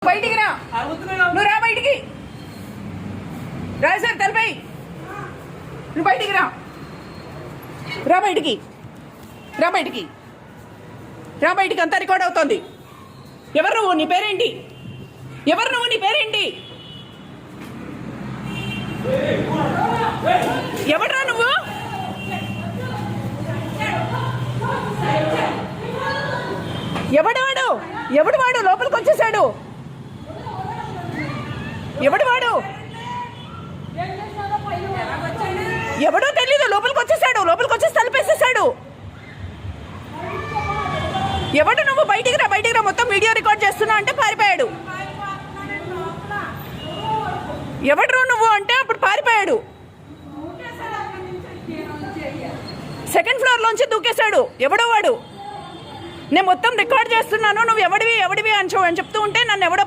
బయటికి రా, నువ్వు రా బయటికి. రాజు సార్ తలపై నువ్వు బయటికి రా, రా బయటికి, రా బయటికి, రా బయటికి. అంతా రికార్డ్ అవుతోంది. ఎవరు నువ్వు? నీ పేరేంటి? ఎవరు నువ్వు? నీ పేరేంటి? ఎవడ్రా నువ్వు? ఎవడు వాడు? ఎవడు వాడు? లోపలికి వచ్చేసాడు. ఎవడు వాడు? ఎవడో తెలీదు. లోపలికి వచ్చేసాడు. లోపలికి వచ్చేసి తలుపేసేసాడు. ఎవడు నువ్వు? బయటికి రా, బయటికి రా. మొత్తం వీడియో రికార్డ్ చేస్తున్నా అంటే పారిపోయాడు. ఎవడు నువ్వు అంటే అప్పుడు పారిపోయాడు. సెకండ్ ఫ్లోర్ లోంచి దూకేశాడు. ఎవడో వాడు. నేను మొత్తం రికార్డ్ చేస్తున్నాను, నువ్వు ఎవడివి అని చెప్తూ ఉంటే నన్ను ఎవడో